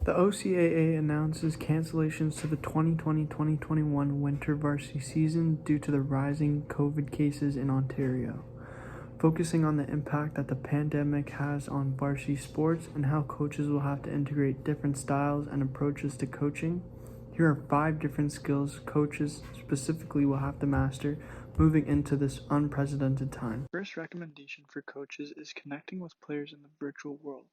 The OCAA announces cancellations to the 2020-2021 winter varsity season due to the rising COVID cases in Ontario, focusing on the impact that the pandemic has on varsity sports and how coaches will have to integrate different styles and approaches to coaching. Here are 5 different skills coaches specifically will have to master moving into this unprecedented time. First recommendation for coaches is connecting with players in the virtual world.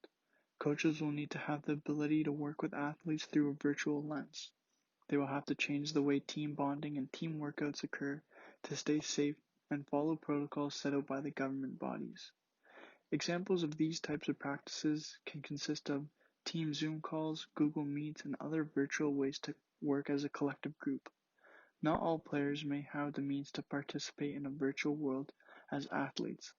Coaches will need to have the ability to work with athletes through a virtual lens. They will have to change the way team bonding and team workouts occur to stay safe and follow protocols set out by the government bodies. Examples of these types of practices can consist of team Zoom calls, Google Meets, and other virtual ways to work as a collective group. Not all players may have the means to participate in a virtual world as athletes.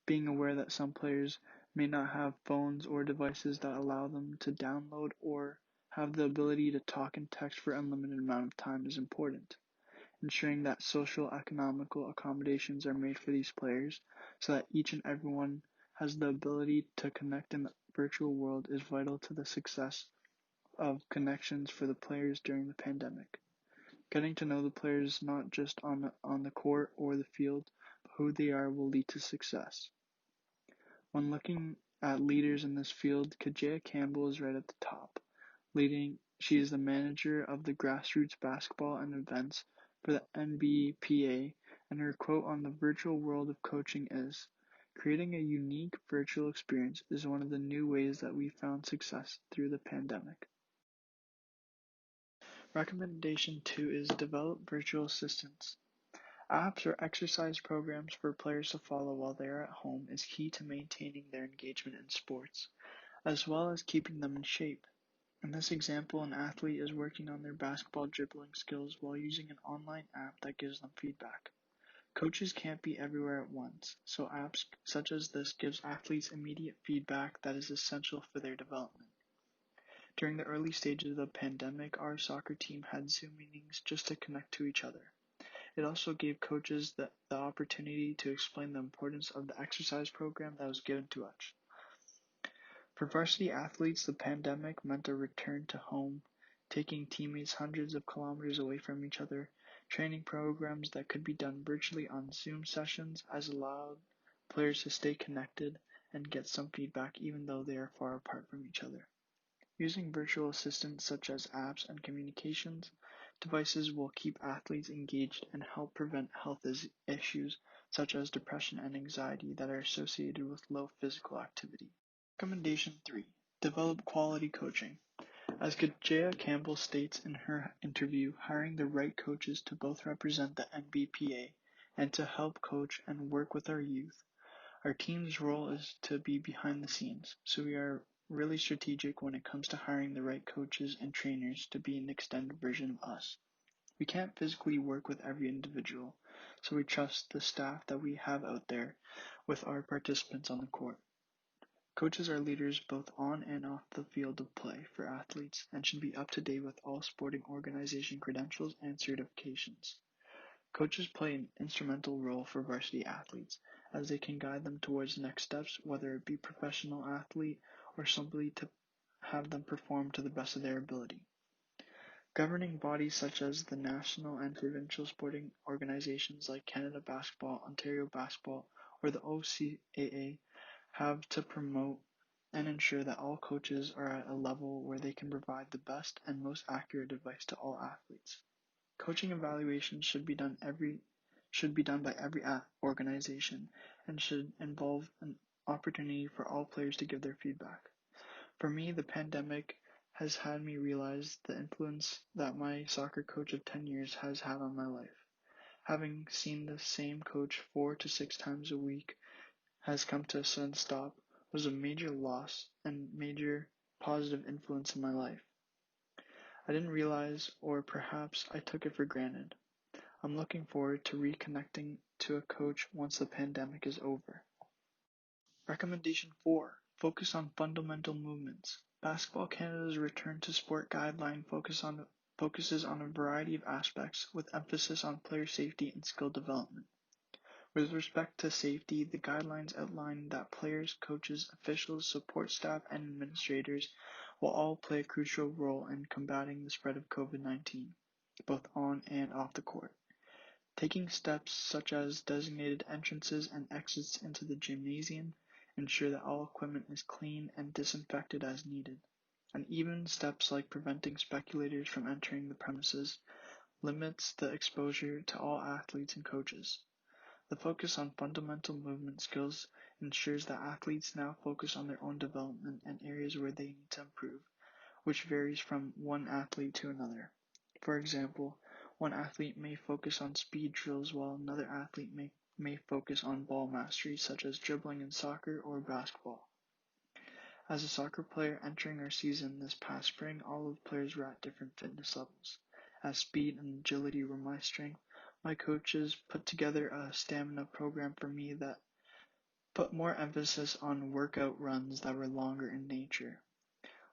Being aware that some players may not have phones or devices that allow them to download or have the ability to talk and text for an unlimited amount of time is important. Ensuring that social economical accommodations are made for these players so that each and everyone has the ability to connect in the virtual world is vital to the success of connections for the players during the pandemic. Getting to know the players not just on the court or the field, but who they are will lead to success. When looking at leaders in this field, Kajaya Campbell is right at the top. She is the manager of the grassroots basketball and events for the NBPA, and her quote on the virtual world of coaching is, "Creating a unique virtual experience is one of the new ways that we found success through the pandemic." Recommendation 2 is develop virtual assistants. Apps or exercise programs for players to follow while they are at home is key to maintaining their engagement in sports, as well as keeping them in shape. In this example, an athlete is working on their basketball dribbling skills while using an online app that gives them feedback. Coaches can't be everywhere at once, so apps such as this gives athletes immediate feedback that is essential for their development. During the early stages of the pandemic, our soccer team had Zoom meetings just to connect to each other. It also gave coaches the opportunity to explain the importance of the exercise program that was given to us. For varsity athletes, the pandemic meant a return to home, taking teammates hundreds of kilometers away from each other. Training programs that could be done virtually on Zoom sessions has allowed players to stay connected and get some feedback even though they are far apart from each other. Using virtual assistants such as apps and communications devices will keep athletes engaged and help prevent health issues such as depression and anxiety that are associated with low physical activity. Recommendation 3. Develop quality coaching. As Kajaya Campbell states in her interview, hiring the right coaches to both represent the NBPA and to help coach and work with our youth. Our team's role is to be behind the scenes, so we are really strategic when it comes to hiring the right coaches and trainers to be an extended version of us. We can't physically work with every individual, so we trust the staff that we have out there with our participants on the court. Coaches are leaders both on and off the field of play for athletes and should be up to date with all sporting organization credentials and certifications. Coaches play an instrumental role for varsity athletes as they can guide them towards next steps, whether it be professional athlete or simply to have them perform to the best of their ability. Governing bodies such as the national and provincial sporting organizations like Canada Basketball, Ontario Basketball, or the OCAA have to promote and ensure that all coaches are at a level where they can provide the best and most accurate advice to all athletes. Coaching evaluations should be done by every organization and should involve an opportunity for all players to give their feedback. For me, the pandemic has had me realize the influence that my soccer coach of 10 years has had on my life. Having seen the same coach 4 to 6 times a week has come to a sudden stop was a major loss and major positive influence in my life. I didn't realize, or perhaps I took it for granted. I'm looking forward to reconnecting to a coach once the pandemic is over. Recommendation 4. Focus on fundamental movements. Basketball Canada's return to sport guideline focuses on a variety of aspects with emphasis on player safety and skill development. With respect to safety, the guidelines outline that players, coaches, officials, support staff, and administrators will all play a crucial role in combating the spread of COVID-19, both on and off the court. Taking steps such as designated entrances and exits into the gymnasium ensure that all equipment is clean and disinfected as needed, and even steps like preventing speculators from entering the premises limits the exposure to all athletes and coaches. The focus on fundamental movement skills ensures that athletes now focus on their own development and areas where they need to improve, which varies from one athlete to another. For example, one athlete may focus on speed drills while another athlete may focus on ball mastery such as dribbling in soccer or basketball. As a soccer player entering our season this past spring, all of the players were at different fitness levels. As speed and agility were my strength, my coaches put together a stamina program for me that put more emphasis on workout runs that were longer in nature,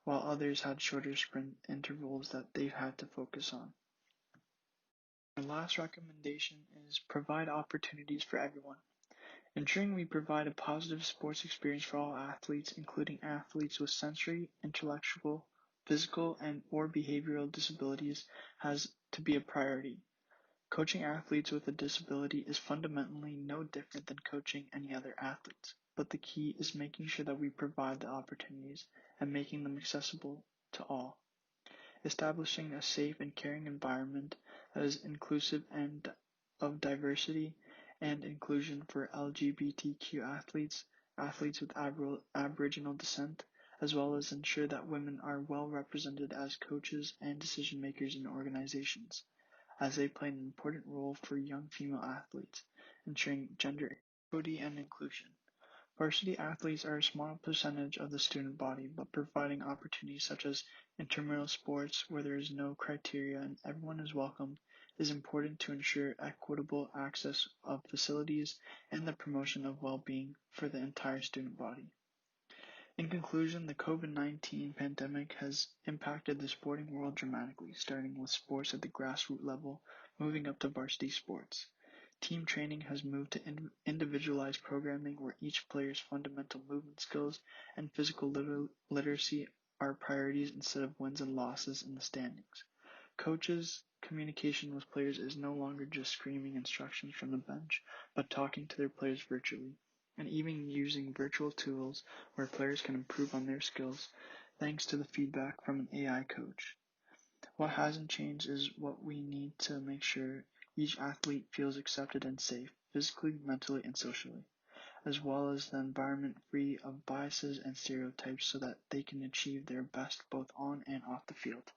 while others had shorter sprint intervals that they had to focus on. My last recommendation is provide opportunities for everyone. Ensuring we provide a positive sports experience for all athletes, including athletes with sensory, intellectual, physical, and/or behavioral disabilities, has to be a priority. Coaching athletes with a disability is fundamentally no different than coaching any other athletes, but the key is making sure that we provide the opportunities and making them accessible to all. Establishing a safe and caring environment that is inclusive and of diversity and inclusion for LGBTQ athletes, athletes with Aboriginal descent, as well as ensure that women are well represented as coaches and decision makers in organizations, as they play an important role for young female athletes, ensuring gender equity and inclusion. Varsity athletes are a small percentage of the student body, but providing opportunities such as intramural sports where there is no criteria and everyone is welcomed is important to ensure equitable access of facilities and the promotion of well-being for the entire student body. In conclusion, the COVID-19 pandemic has impacted the sporting world dramatically, starting with sports at the grassroots level, moving up to varsity sports. Team training has moved to individualized programming where each player's fundamental movement skills and physical literacy are priorities instead of wins and losses in the standings. Coaches' communication with players is no longer just screaming instructions from the bench, but talking to their players virtually, and even using virtual tools where players can improve on their skills thanks to the feedback from an AI coach. What hasn't changed is what we need to make sure each athlete feels accepted and safe, physically, mentally, and socially, as well as the environment free of biases and stereotypes so that they can achieve their best both on and off the field.